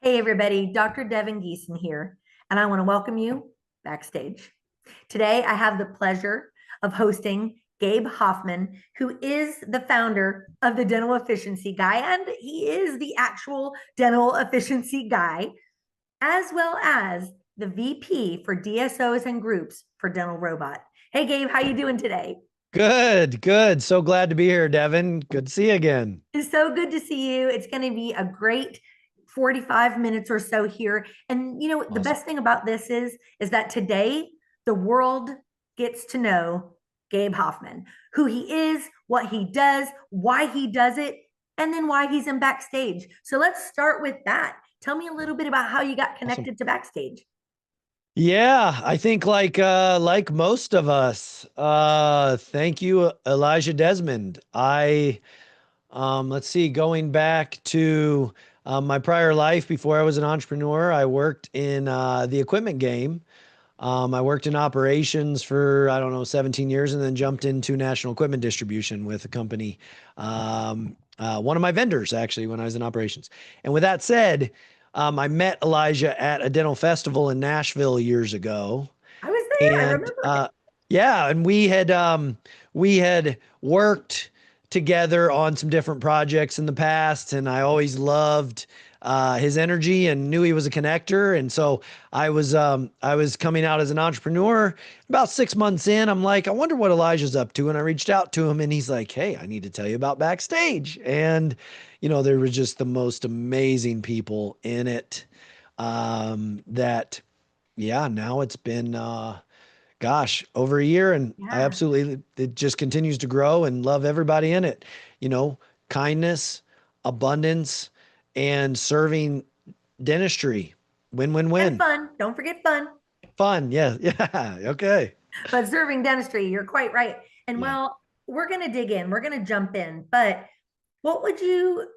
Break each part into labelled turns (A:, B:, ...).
A: Hey, everybody, Dr. Devin Geeson here, and I want to welcome you backstage. Today, I have the pleasure of hosting Gabe Hofmann, who is the founder of the Dental Efficiency Guy, and he is the actual dental efficiency guy, as well as the VP for DSOs and groups for Dental Robot. Hey, Gabe, how you doing today?
B: Good, good. So glad to be here, Devin. Good to see you again.
A: It's so good to see you. It's going to be a great 45 minutes or so here. And the
B: Awesome.
A: best thing about this is that today the world gets to know Gabe Hoffman, who he is, what he does, why he does it, and then why he's in backstage. So let's start with that. Tell me a little bit about how you got
B: Awesome.
A: connected to backstage.
B: Yeah, I think like most of us, thank you, Elijah Desmond. Let's see, going back to my prior life before I was an entrepreneur, I worked in the equipment game. I worked in operations for, I don't know, 17 years and then jumped into national equipment distribution with a company. One of my vendors, actually, when I was in operations. And with that said, I met Elijah at a dental festival in Nashville years ago.
A: I was there. I
B: And
A: remember it.
B: yeah, and we had worked together on some different projects in the past, and I always loved his energy and knew he was a connector. And so I was coming out as an entrepreneur. About 6 months in, I'm like, I wonder what Elijah's up to. And I reached out to him, and he's like, "Hey, I need to tell you about backstage." And there was just the most amazing people in it. That Yeah, now it's been gosh, over a year, and I
A: Yeah.
B: absolutely, it just continues to grow and love everybody in it. You know, kindness, abundance, and serving dentistry. Win, win,
A: And
B: win.
A: fun. Don't forget fun.
B: Fun. Yeah. Yeah. Okay.
A: But serving dentistry, you're quite right. And
B: Yeah.
A: well, we're going to dig in, we're going to jump in. But what would you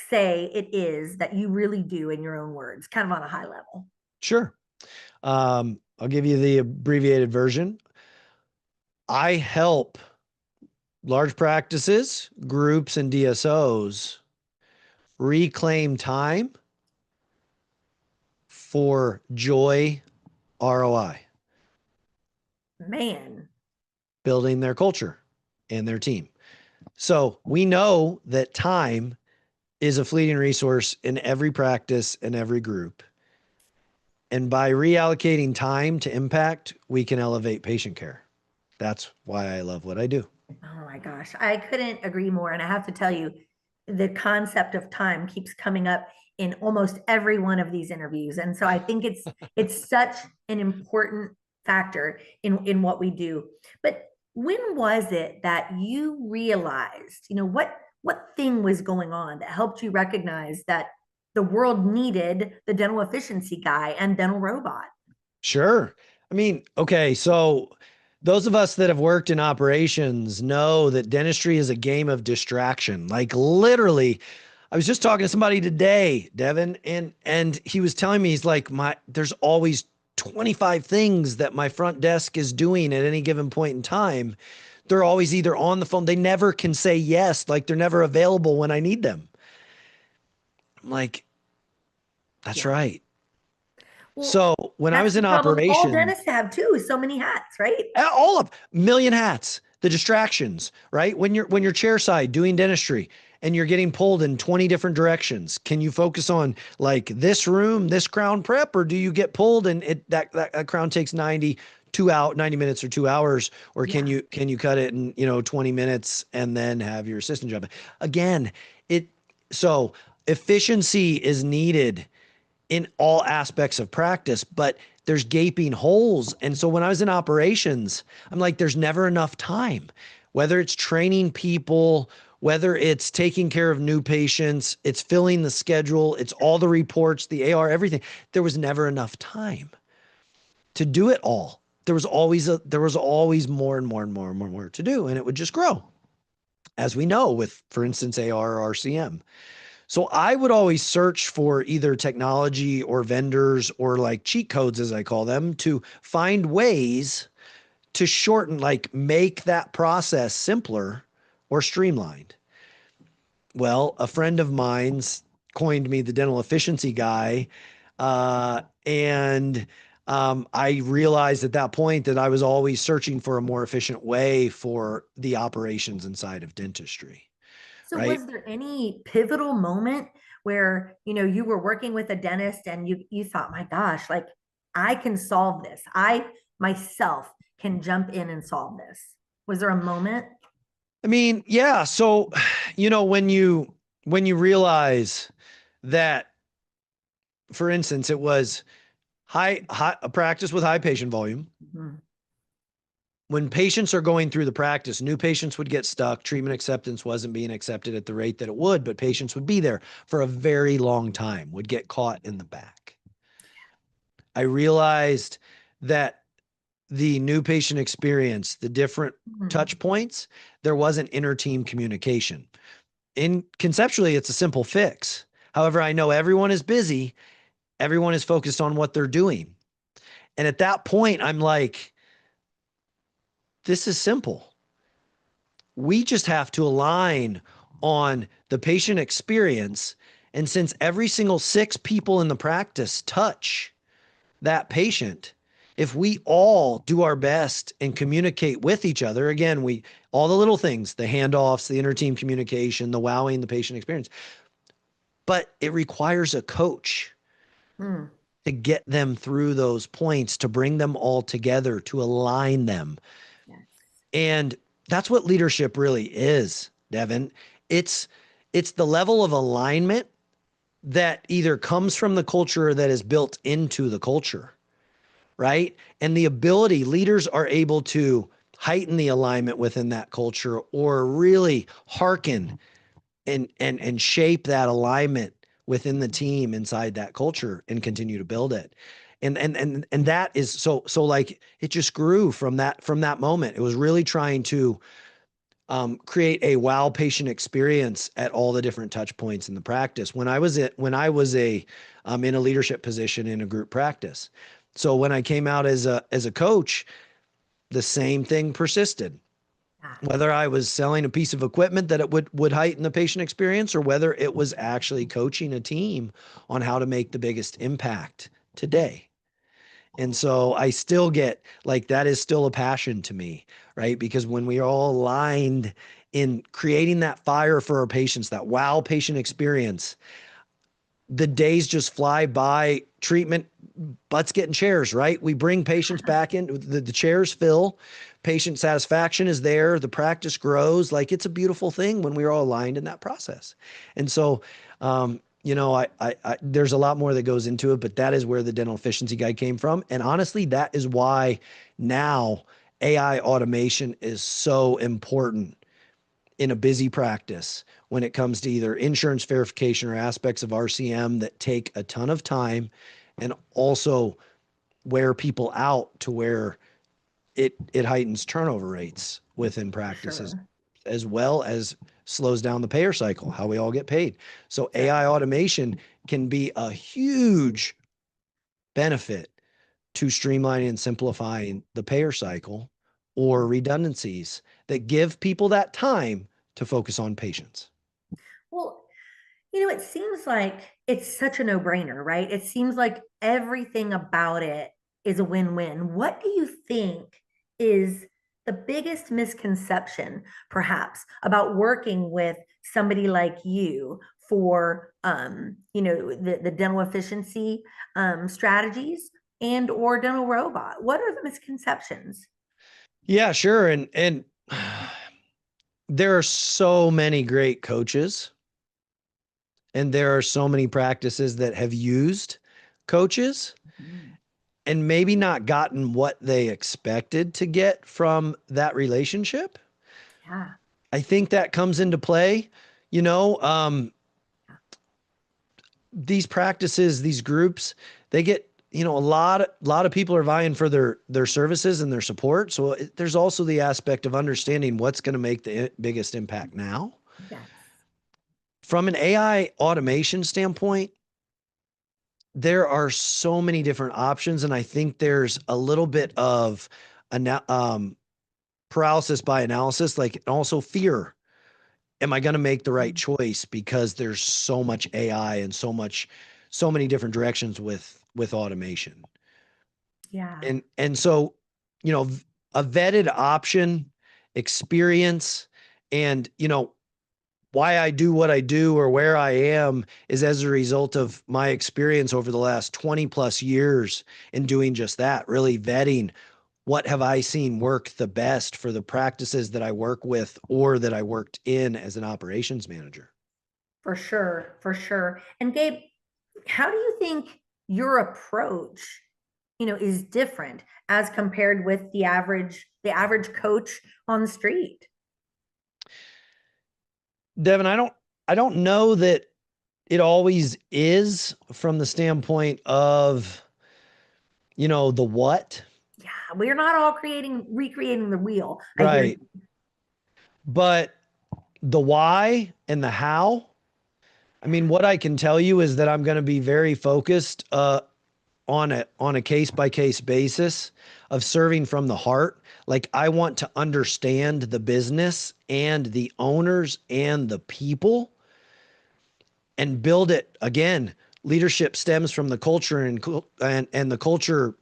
A: say it is that you really do in your own words, kind of on a high level?
B: Sure. I'll give you the abbreviated version. I help large practices, groups, and DSOs reclaim time for joy ROI,
A: Man,
B: building their culture and their team. So we know that time is a fleeting resource in every practice and every group. And by reallocating time to impact, we can elevate patient care. That's why I love what I do.
A: oh my gosh, I couldn't agree more. And I have to tell you, the concept of time keeps coming up in almost every one of these interviews. And so I think it's such an important factor in what we do. But when was it that you realized, what thing was going on that helped you recognize that the world needed the dental efficiency guy and dental robot?
B: Sure. I mean, okay, so those of us that have worked in operations know that dentistry is a game of distraction. Like literally, I was just talking to somebody today, Devin, and he was telling me he's like, there's always 25 things that my front desk is doing at any given point in time. They're always either on the phone. They never can say yes, like they're never available when I need them. I'm like, that's
A: Yeah.
B: right.
A: Well,
B: So when I
A: that's
B: was
A: the
B: in
A: problem all
B: operations,
A: dentists have too, so many hats, right?
B: all of million hats, the distractions, right? When you're chairside doing dentistry and you're getting pulled in 20 different directions, can you focus on like this room, this crown prep, or do you get pulled and that crown takes 90 minutes or 2 hours, or can
A: Yeah.
B: you cut it in 20 minutes and then have your assistant jump in? Again, it so efficiency is needed in all aspects of practice, but there's gaping holes. And so when I was in operations, I'm like, there's never enough time, whether it's training people, whether it's taking care of new patients, it's filling the schedule, it's all the reports, the AR, everything. There was never enough time to do it all. There was always more and more and more and more and more to do, and it would just grow, as we know with, for instance, AR or RCM. So I would always search for either technology or vendors or like cheat codes, as I call them, to find ways to shorten, like make that process simpler or streamlined. Well, a friend of mine's coined me the dental efficiency guy. And I realized at that point that I was always searching for a more efficient way for the operations inside of dentistry,
A: So
B: right?
A: was there any pivotal moment where, you were working with a dentist and you thought, my gosh, like I can solve this. I myself can jump in and solve this. Was there a moment?
B: I mean, yeah. So, when you realize that, for instance, it was high a practice with high patient volume.
A: Mhm.
B: When patients are going through the practice, new patients would get stuck. Treatment acceptance wasn't being accepted at the rate that it would, but patients would be there for a very long time, would get caught in the back. I realized that the new patient experience, the different
A: Mhm.
B: touch points, there wasn't inter-team communication. In conceptually, it's a simple fix. However, I know everyone is busy, everyone is focused on what they're doing. And at that point, I'm like, this is simple. We just have to align on the patient experience. And since every single 6 people in the practice touch that patient, if we all do our best and communicate with each other, again, all the little things, the handoffs, the inter-team communication, the wowing, the patient experience, but it requires a coach
A: Mm.
B: to get them through those points, to bring them all together, to align them.
A: Yes.
B: And that's what leadership really is, Devin. It's it's the level of alignment that either comes from the culture or that is built into the culture, right? And the ability leaders are able to heighten the alignment within that culture or really hearken and shape that alignment within the team inside that culture and continue to build it. And that is so like it just grew from that moment. It was really trying to create a wow patient experience at all the different touch points in the practice. When I was in a leadership position in a group practice. So when I came out as a coach, the same thing persisted.
A: Yeah.
B: Whether I was selling a piece of equipment that it would heighten the patient experience, or whether it was actually coaching a team on how to make the biggest impact today. And so I still get like that is still a passion to me, right? Because when we are all aligned in creating that fire for our patients, that wow patient experience, the days just fly by. Treatment, butts getting chairs, right? We bring patients back in, the chairs fill, patient satisfaction is there, the practice grows. Like it's a beautiful thing when we're all aligned in that process. And so, there's a lot more that goes into it, but that is where the dental efficiency guide came from. And honestly, that is why now AI automation is so important in a busy practice when it comes to either insurance verification or aspects of RCM that take a ton of time and also wear people out to where it heightens turnover rates within
A: For
B: practices
A: sure.
B: as well as slows down the payer cycle, how we all get paid. So
A: Sure.
B: AI automation can be a huge benefit to streamlining and simplifying the payer cycle or redundancies that give people that time to focus on patients.
A: Well, it seems like it's such a no-brainer, right? It seems like everything about it is a win-win. What do you think is the biggest misconception, perhaps, about working with somebody like you for, the dental efficiency strategies and or dental robot? What are the misconceptions?
B: Yeah, sure. And there are so many great coaches and there are so many practices that have used coaches
A: Mhm.
B: and maybe not gotten what they expected to get from that relationship.
A: Yeah.
B: I think that comes into play. You know, these practices, these groups, they get, a lot of people are vying for their services and their support. So there's also the aspect of understanding what's going to make the biggest impact now.
A: Yes.
B: From an AI automation standpoint, there are so many different options, and I think there's a little bit of paralysis by analysis, like and also fear am I going to make the right
A: Mm.
B: choice? Because there's so much AI and so many different directions with automation.
A: Yeah,
B: And so, you know, a vetted option, experience, and, you know, why I do what I do or where I am is as a result of my experience over the last 20 plus years in doing just that, really vetting what have I seen work the best for the practices that I work with or that I worked in as an operations manager.
A: for sure, for sure. And Gabe, how do you think your approach, is different as compared with the average coach on the street?
B: Devin, I don't know that it always is from the standpoint of, you know, the what,
A: Yeah, we're not all recreating the wheel. I hear
B: right? But the why and the how. I mean, what I can tell you is that I'm going to be very focused on a case by case basis of serving from the heart. Like I want to understand the business and the owners and the people and build it again. Leadership stems from the culture and the culture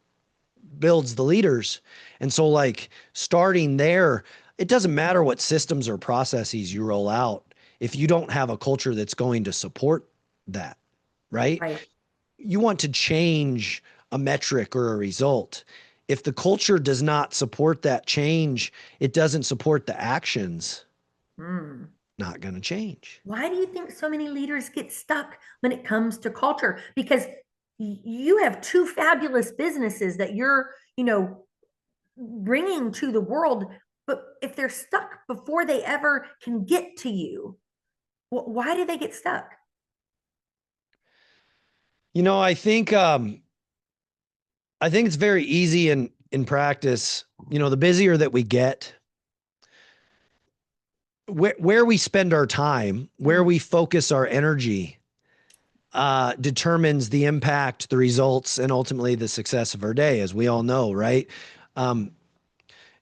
B: builds the leaders. And so like starting there, it doesn't matter what systems or processes you roll out if you don't have a culture that's going to support that, right?
A: right.
B: You want to change a metric or a result. If the culture does not support that change, it doesn't support the actions,
A: Hmm.
B: not going to change.
A: Why do you think so many leaders get stuck when it comes to culture? Because you have two fabulous businesses that you're bringing to the world, but if they're stuck before they ever can get to you, why do they get stuck?
B: You know, I think it's very easy in practice. You know, the busier that we get, where we spend our time, where
A: Mm,
B: we focus our energy, determines the impact, the results, and ultimately the success of our day, as we all know, right? Um,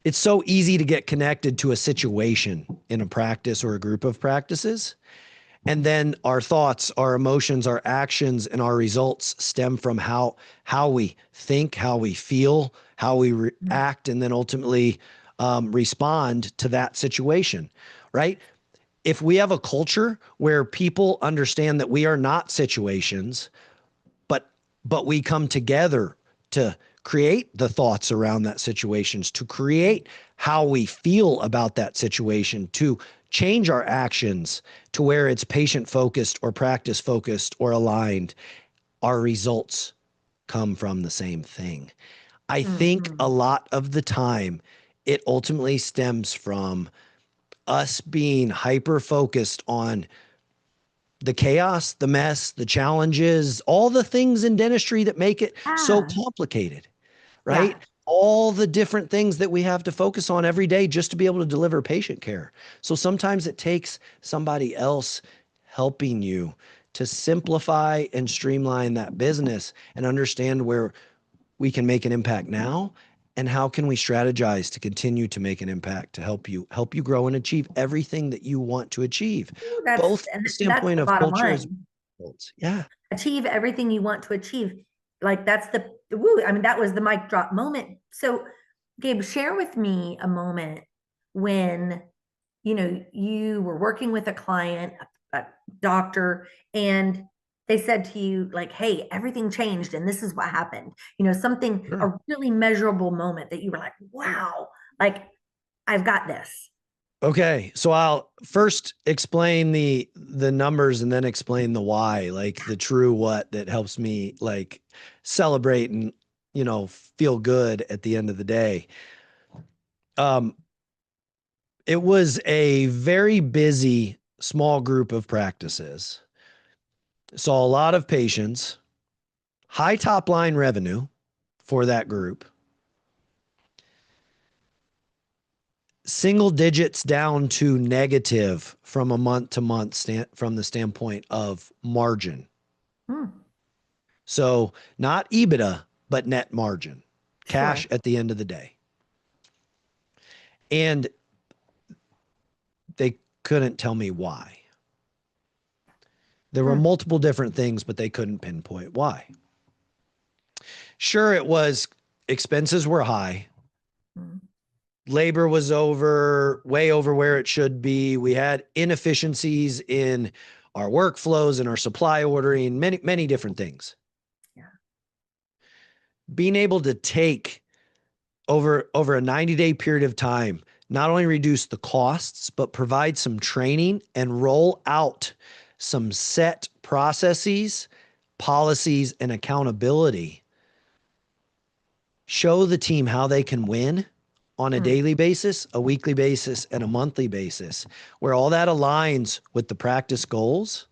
B: it's so easy to get connected to a situation in a practice or a group of practices. And then our thoughts, our emotions, our actions, and our results stem from how we think, how we feel, how we
A: mm.
B: react, and then ultimately respond to that situation, right? If we have a culture where people understand that we are not situations, but we come together to create the thoughts around that situations, to create how we feel about that situation, to change our actions to where it's patient focused or practice focused or aligned, our results come from the same thing. I think a
A: Mhm.
B: lot of the time it ultimately stems from us being hyper focused on the chaos, the mess, the challenges, all the things in dentistry that make it so
A: Yeah,
B: complicated,
A: yeah.
B: right? All the different things that we have to focus on every day just to be able to deliver patient care. So sometimes it takes somebody else helping you to simplify and streamline that business and understand where we can make an impact now and how can we strategize to continue to make an impact to help you grow and achieve everything that you want to achieve,
A: Ooh, that's
B: both from
A: and
B: the
A: that's
B: standpoint
A: the
B: of
A: bottom
B: culture as
A: line.
B: results. Yeah.
A: Achieve everything you want to achieve. Like that's the woo. I mean, that was the mic drop moment. So, Gabe, share with me a moment when you were working with a client, a doctor, and they said to you, like, hey, everything changed and this is what happened. Something, a
B: Sure.
A: really measurable moment that you were like, wow, like, I've got this.
B: Okay, so I'll first explain the numbers and then explain the why, like the true what that helps me like celebrate and feel good at the end of the day. Um, it was a very busy small group of practices. Saw a lot of patients, high top line revenue for that group, single digits down to negative from a month to month from the standpoint of margin.
A: Hmm,
B: So not EBITDA, but net margin, cash
A: sure.
B: at the end of the day. And they couldn't tell me why. There were
A: Hmm.
B: multiple different things, but they couldn't pinpoint why. Sure, it was expenses were high.
A: Hmm.
B: Labor was way over where it should be. We had inefficiencies in our workflows and our supply ordering, many different things.
A: Yeah.
B: Being able to take over a 90-day period of time, not only reduce the costs, but provide some training and roll out some set processes, policies, and accountability. Show the team how they can win on a
A: Hmm.
B: daily basis, a weekly basis, and a monthly basis, where all that aligns with the practice goals.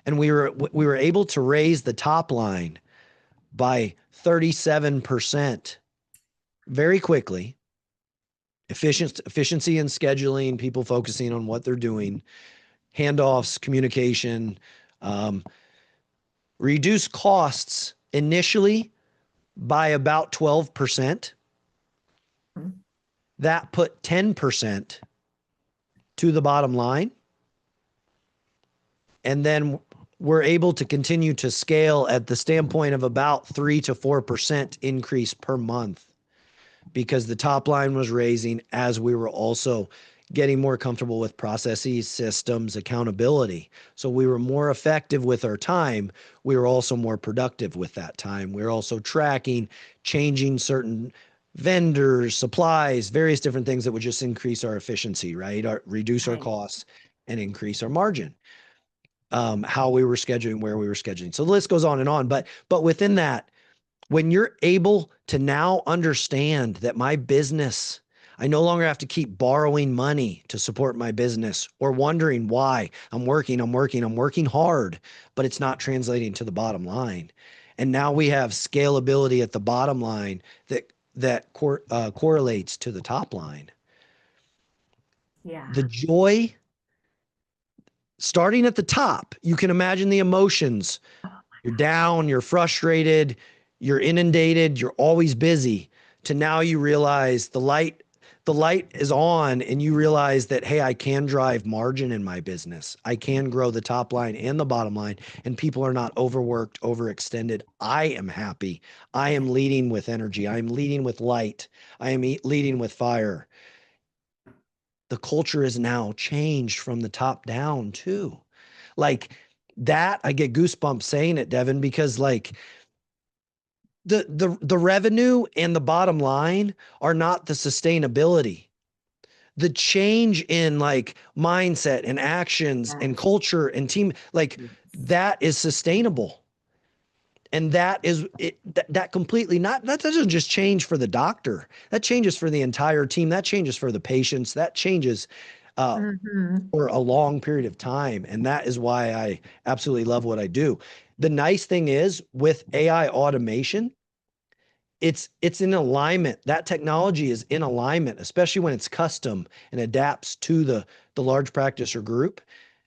B: And we were able to raise the top line by 37% very quickly. Efficiency in scheduling, people focusing on what they're doing, handoffs, communication, um, reduce costs initially by about 12%.
A: Hmm.
B: That put 10% to the bottom line. And then we're able to continue to scale at the standpoint of about 3 to 4% increase per month, because the top line was raising as we were also getting more comfortable with processes, systems, accountability. So we were more effective with our time. We were also more productive with that time. We were also tracking, changing certain vendors, supplies, various different things that would just increase our efficiency, right? Reduce our
A: Right.
B: costs and increase our margin. How we were scheduling, where we were scheduling. So the list goes on and on. But within that, when you're able to now understand that my business, I no longer have to keep borrowing money to support my business or wondering why I'm working hard, but it's not translating to the bottom line. And now we have scalability at the bottom line that correlates to the top line.
A: Yeah.
B: The joy starting at the top, you can imagine the emotions.
A: Oh
B: You're
A: my gosh.
B: down, you're frustrated, you're inundated, you're always busy. To now you realize the light is on and you realize that, hey, I can drive margin in my business. I can grow the top line and the bottom line, and people are not overworked, overextended. I am happy. I
A: Yeah.
B: am leading with energy. I am leading with light. I am leading with fire. The culture is now changed from the top down too. Like that, I get goosebumps saying it, Devin, because like the revenue and the bottom line are not the sustainability. The change in like mindset and actions and
A: Yes.
B: culture and team, like
A: Yes.
B: that is sustainable. And that is it, that completely not, that doesn't just change for the doctor. That changes for the entire team. That changes for the patients. That changes uh,
A: Hmm.
B: for a long period of time. And that is why I absolutely love what I do. The nice thing is with AI automation, it's in alignment. That technology is in alignment, especially when it's custom and adapts to the large practice or group.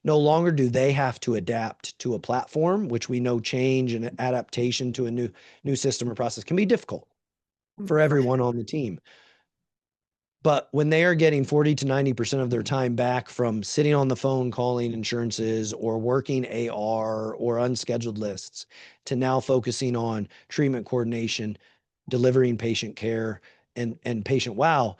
B: No longer do they have to adapt to a platform, which we know change and adaptation to a new system or process can be difficult for
A: For
B: everyone
A: sure.
B: on the team. But when they are getting 40 to 90% of their time back from sitting on the phone calling insurances or working AR or unscheduled lists to now focusing on treatment coordination, delivering patient care and patient wow,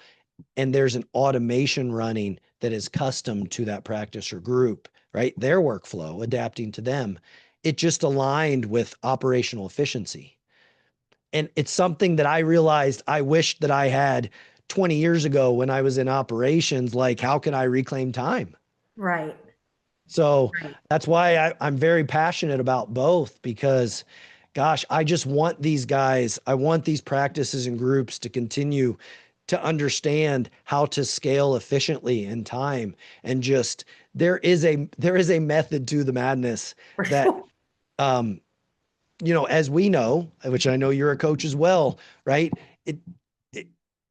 B: and there's an automation running that is custom to that practice or group, right? Their workflow adapting to them. It just aligned with operational efficiency. And it's something that I realized I wished that I had 20 years ago when I was in operations. Like, how can I reclaim time?
A: Right.
B: So
A: Right.
B: that's why I'm very passionate about both, because gosh, I just want these guys, I want these practices and groups to continue to understand how to scale efficiently in time. And just there is a method to the madness
A: For
B: that
A: sure.
B: um as we know, which I know you're a coach as well, right? It, it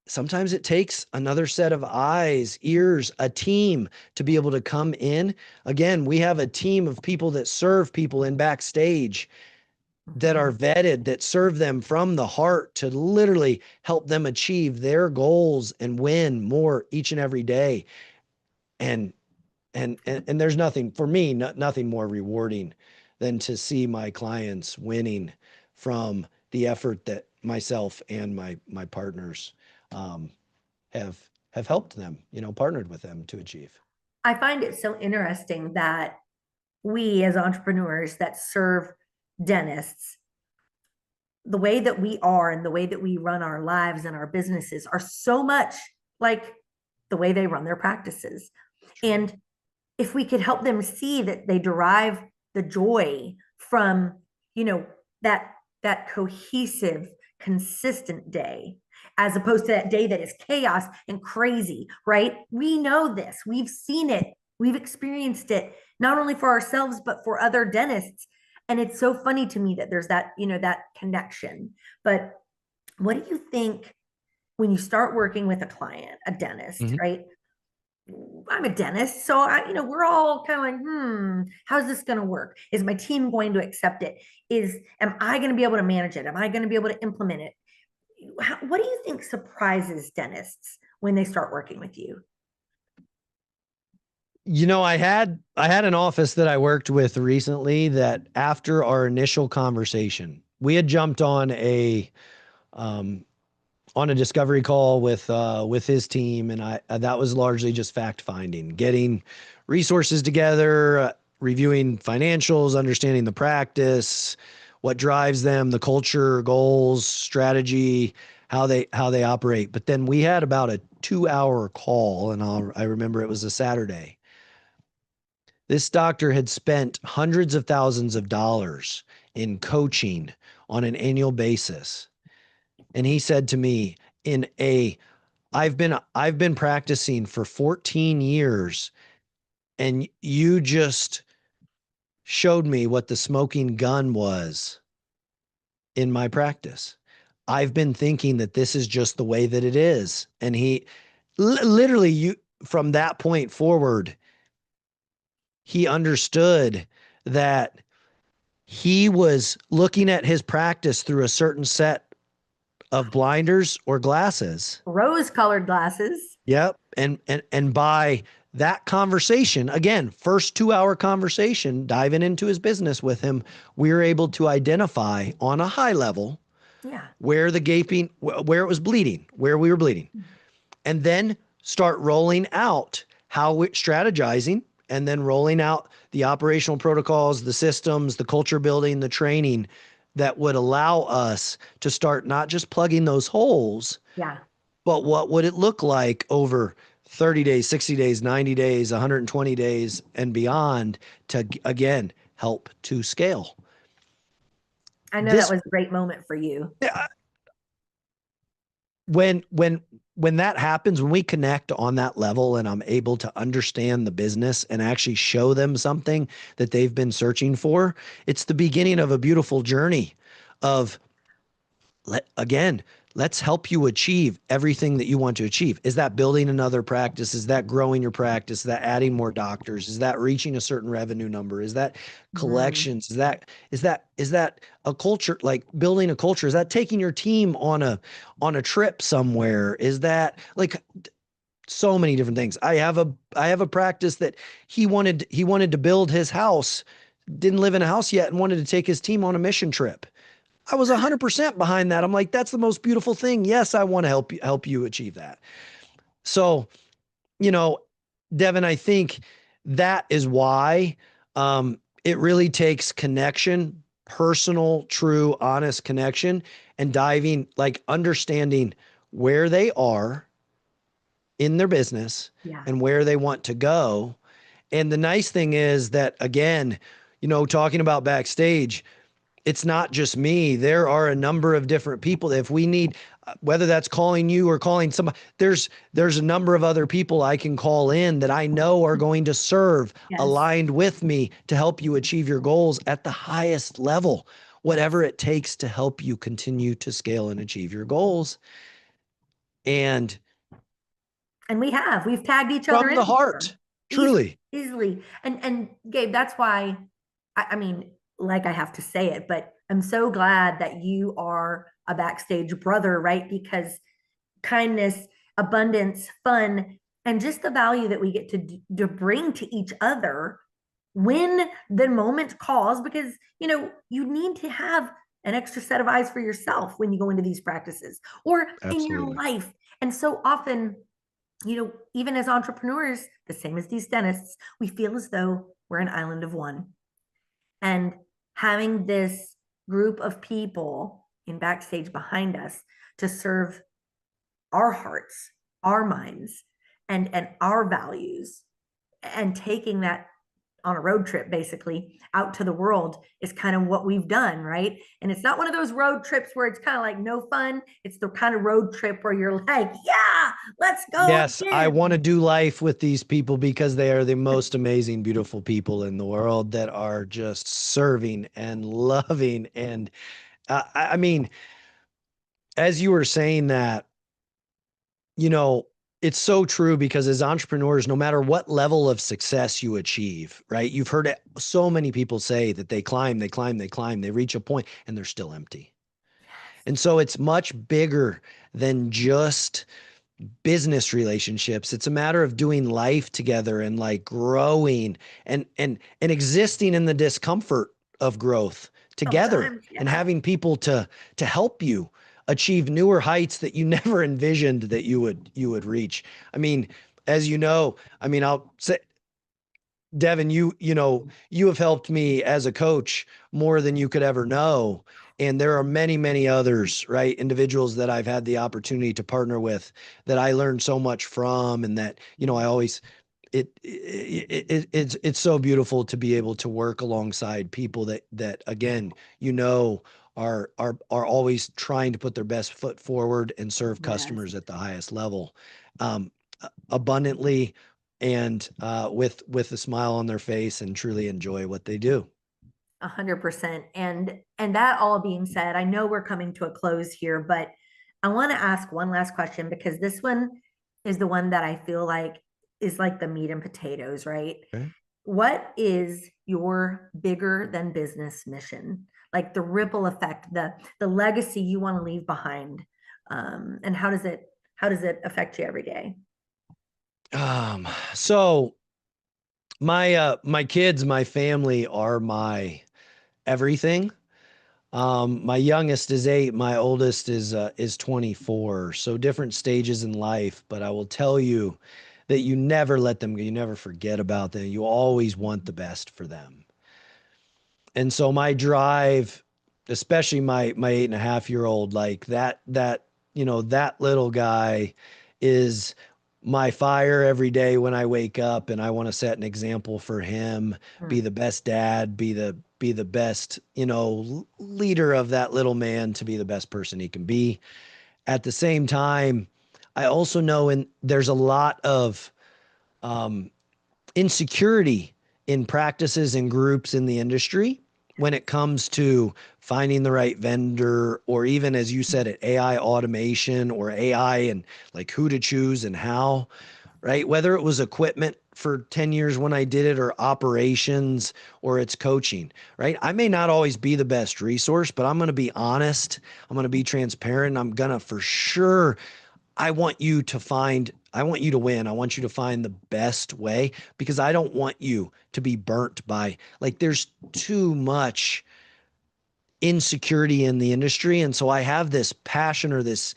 B: sometimes it takes another set of eyes, ears, a team to be able to come in. Again, we have a team of people that serve people in backstage that
A: Mhm.
B: are vetted, that serve them from the heart to literally help them achieve their goals and win more each and every day. And And there's nothing for me, nothing more rewarding than to see my clients winning from the effort that myself and my partners um, have have helped them, partnered with them to achieve.
A: I find it so interesting that we as entrepreneurs that serve dentists, the way that we are and the way that we run our lives and our businesses are so much like the way they run their practices.
B: Sure.
A: And if we could help them see that they derive the joy from, you know, that that cohesive, consistent day, as opposed to that day that is chaos and crazy, right? We know this. We've seen it. We've experienced it, not only for ourselves, but for other dentists. And it's so funny to me that there's that, that connection. But what do you think when you start working with a client, a dentist,
B: Mhm.
A: right? I'm a dentist, so we're all kind of like, how's this going to work? Is my team going to accept it? Am I going to be able to manage it? Am I going to be able to implement it? What do you think surprises dentists when they start working with you?
B: I had an office that I worked with recently that after our initial conversation, we had jumped um, on a discovery call with his team, and I that was largely just fact finding, getting resources together, reviewing financials, understanding the practice, what drives them, the culture, goals, strategy, how they operate. But then we had about a 2 hour call, and I remember it was a Saturday. This doctor had spent hundreds of thousands of dollars in coaching on an annual basis. And he said to me, in a I've been practicing for 14 years, and you just showed me what the smoking gun was in my practice. I've been thinking that this is just the way that it is. And he literally, you from that point forward, he understood that he was looking at his practice through a certain set of blinders or glasses.
A: Rose colored glasses.
B: Yep. And by that conversation, again, first 2 hour conversation, diving into his business with him, we were able to identify on a high level
A: Yeah.
B: where the gaping, where it was bleeding, where we were bleeding, and then start rolling out how we're strategizing, and then rolling out the operational protocols, the systems, the culture building, the training that would allow us to start not just plugging those holes,
A: Yeah.
B: but what would it look like over 30 days, 60 days, 90 days, 120 days, and beyond to, again, help to scale?
A: I know that
B: This,
A: was a great moment for you.
B: when that happens, when we connect on that level and I'm able to understand the business and actually show them something that they've been searching for, it's the beginning of a beautiful journey of again, let's help you achieve everything that you want to achieve. Is that building another practice? Is that growing your practice? Is that adding more doctors? Is that reaching a certain revenue number? Is that
A: Mm,
B: collections? Is that a culture, like building a culture? Is that taking your team on a trip somewhere? Is that like so many different things? I have a practice that he wanted to build his house, didn't live in a house yet, and wanted to take his team on a mission trip. I was 100% behind that. I'm like, that's the most beautiful thing. Yes, I want to help you achieve that. So, you know, Devin, I think that is why it really takes connection, personal, true, honest connection, and diving, like understanding where they are in their business
A: yeah.
B: and where they want to go. And the nice thing is that, again, talking about backstage, it's not just me. There are a number of different people. If we need, whether that's calling you or calling somebody, there's a number of other people I can call in that I know are going to serve
A: Yes.
B: aligned with me to help you achieve your goals at the highest level,
A: Yes.
B: whatever it takes to help you continue to scale and achieve your goals. And
A: And we've tagged each other
B: from
A: in
B: the
A: before.
B: heart,
A: Easily,
B: truly.
A: easily. And Gabe, that's why I mean, like I have to say it, but I'm so glad that you are a backstage brother, right? Because kindness, abundance, fun, and just the value that we get to bring to each other when the moment calls, because you need to have an extra set of eyes for yourself when you go into these practices or in your
B: Absolutely.
A: life. And so often, even as entrepreneurs, the same as these dentists, we feel as though we're an island of one. And having this group of people in backstage behind us to serve our hearts, our minds, and our values, and taking that on a road trip basically out to the world is kind of what we've done, right? And it's not one of those road trips where it's kind of like no fun. It's the kind of road trip where you're like, yeah, let's go
B: Yes, I want to
A: again.
B: do life with these people because they are the most amazing, beautiful people in the world that are just serving and loving. And I mean, as you were saying that, you know, it's so true because as entrepreneurs, no matter what level of success you achieve, right? You've heard it, so many people say that they climb, they climb, they climb, they reach a point and they're still empty. And so it's much bigger than just business relationships. It's a matter of doing life together and like growing and existing in the discomfort of growth together
A: Sometimes,
B: and
A: yeah.
B: having people to help you achieve newer heights that you never envisioned that you would reach. I mean, as you know, I mean, I'll say, Devin, you have helped me as a coach more than you could ever know. And there are many, many others, right? Individuals that I've had the opportunity to partner with that I learned so much from. And that, I always, it's so beautiful to be able to work alongside people that again, are always trying to put their best foot forward and serve
A: Yes.
B: customers at the highest level. Um, Abundantly and with a smile on their face and truly enjoy what they do.
A: 100%. And that all being said, I know we're coming to a close here, but I want to ask one last question because this one is the one that I feel like is like the meat and potatoes, right?
B: Okay.
A: What is your bigger than business mission? Like the ripple effect, the legacy you want to leave behind. And how does it affect you every day?
B: So my kids, my family are my everything. My youngest is 8, my oldest is 24. So different stages in life, but I will tell you that you never let them go. You never forget about them. You always want the best for them. And so my drive, especially my 8.5 year old, like that little guy is my fire every day when I wake up, and I want to set an example for him, be
A: Hmm.
B: the best dad, be the best, leader of that little man to be the best person he can be. At the same time, I also know there's a lot of um, insecurity in practices and groups in the industry when it comes to finding the right vendor, or even as you said it, AI automation or AI and like who to choose and how, right? Whether it was equipment for 10 years when I did it or operations or it's coaching, right? I may not always be the best resource, but I'm going to be honest. I'm going to be transparent. I'm going to for sure I want you to win. I want you to find the best way because I don't want you to be burnt by like there's too much insecurity in the industry. And so I have this passion or this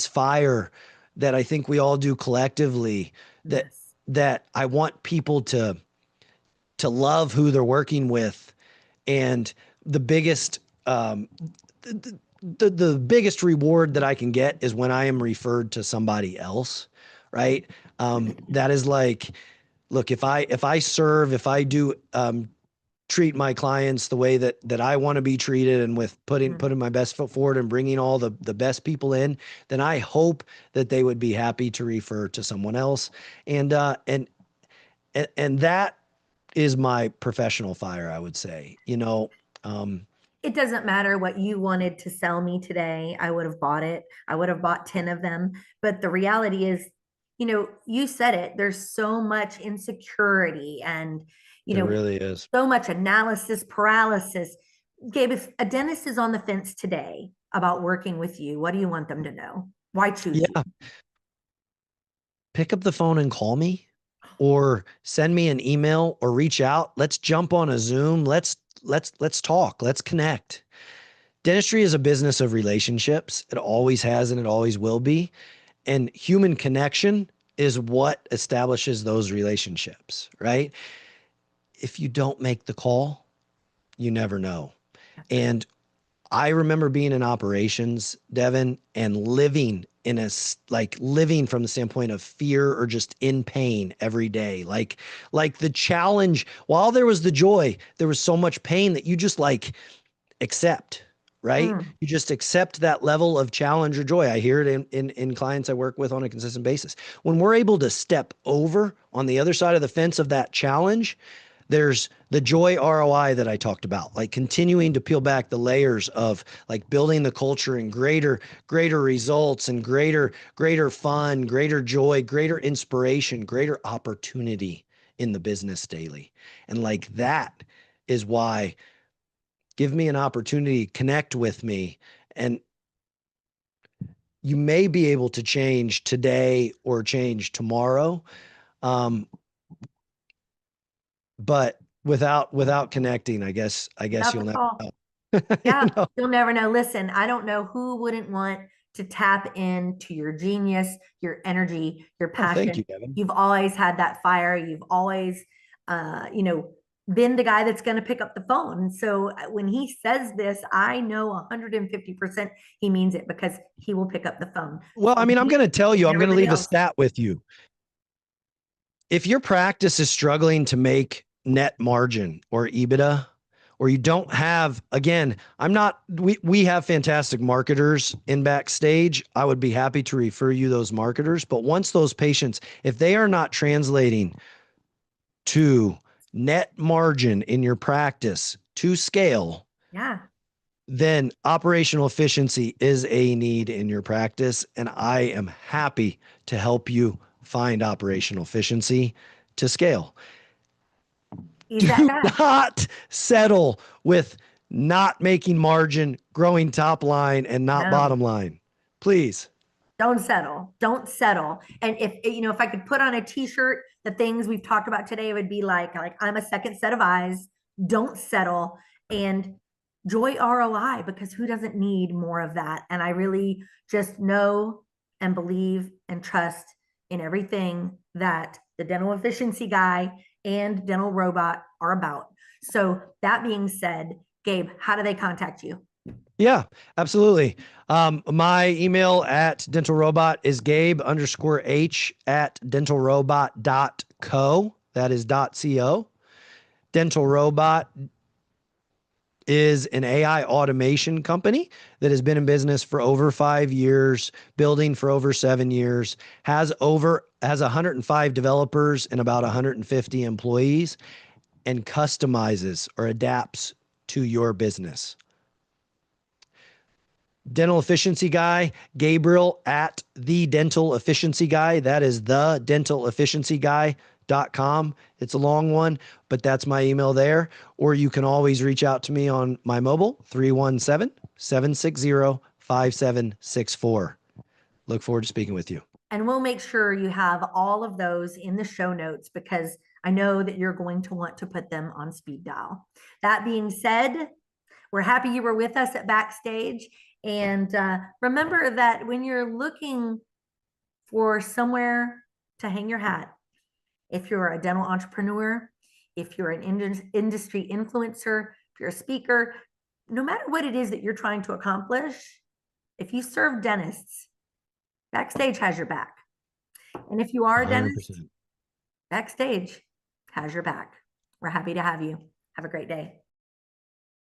B: fire that I think we all do collectively that
A: Yes.
B: that I want people to love who they're working with. And the biggest the biggest reward that I can get is when I am referred to somebody else, right? That is like, look, if I serve, if I do treat my clients the way that I want to be treated, and with
A: Mhm.
B: putting my best foot forward and bringing all the best people in, then I hope that they would be happy to refer to someone else, and and that is my professional fire, I would say. Um,
A: It doesn't matter what you wanted to sell me today. I would have bought it. I would have bought 10 of them. But the reality is, you said it, there's so much insecurity and, you
B: there
A: know,
B: really is.
A: so much analysis paralysis. Gabe, if a dentist is on the fence today about working with you, what do you want them to know? Why choose you?
B: Yeah. pick up the phone and call me, or send me an email, or reach out. Let's jump on a Zoom. Let's talk. Let's connect. Dentistry is a business of relationships. It always has and it always will be. And human connection is what establishes those relationships, right? If you don't make the call, you never know. And I remember being in operations, Devin, and living in living from the standpoint of fear or just in pain every day. Like the challenge, while there was the joy, there was so much pain that you just like accept, right?
A: Mm,
B: You just accept that level of challenge or joy. I hear it in clients I work with on a consistent basis. When we're able to step over on the other side of the fence of that challenge, there's the joy ROI that I talked about, like continuing to peel back the layers of like building the culture and greater results and greater fun, greater joy, greater inspiration, greater opportunity in the business daily. And like that is why, give me an opportunity, connect with me, and you may be able to change today or change tomorrow. Um, but without connecting, I guess
A: without
B: you'll
A: the
B: never
A: call.
B: know. You
A: Yeah,
B: know?
A: you'll never know. Listen, I don't know who wouldn't want to tap into your genius, your energy, your
B: Oh, thank
A: passion.
B: you, Kevin.
A: You've always had that fire. You've always, been the guy that's going to pick up the phone. So when he says this, I know 150% he means it because he will pick up the phone
B: Well,
A: for
B: I mean, I'm
A: you
B: going to tell you,
A: and
B: I'm going to
A: everybody
B: leave a
A: else.
B: stat with you. If your practice is struggling to make net margin or EBITDA, or you don't have, again, we have fantastic marketers in backstage. I would be happy to refer you those marketers. But once those patients, if they are not translating to net margin in your practice to scale,
A: Yeah.
B: then operational efficiency is a need in your practice. And I am happy to help you find operational efficiency to scale.
A: He's that
B: Do
A: guy.
B: not settle with not making margin, growing top line, and not
A: No.
B: bottom line. Please.
A: Don't settle. Don't settle. And if I could put on a t-shirt, the things we've talked about today would be like I'm a second set of eyes. Don't settle and joy ROI because who doesn't need more of that? And I really just know and believe and trust in everything that the dental efficiency guy and dental robot are about. So that being said, Gabe, how do they contact you?
B: Yeah, absolutely. My email at Dental Robot is gabe_h@dentalrobot.co. That is .co. Dental Robot is an AI automation company that has been in business for over 5 years, building for over 7 years, has 105 developers and about 150 employees, and customizes or adapts to your business. Dental efficiency guy, Gabriel at the dental efficiency guy. That is the dental efficiency guy.com. It's a long one, but that's my email there. Or you can always reach out to me on my mobile, 317-760-5764. Look forward to speaking with you.
A: And we'll make sure you have all of those in the show notes because I know that you're going to want to put them on speed dial. That being said, we're happy you were with us at Backstage. And remember that when you're looking for somewhere to hang your hat, if you're a dental entrepreneur, if you're an industry influencer, if you're a speaker, no matter what it is that you're trying to accomplish, if you serve dentists, Backstage has your back. And if you are a dentist,
B: 100%.
A: Backstage has your back. We're happy to have you. Have a great day.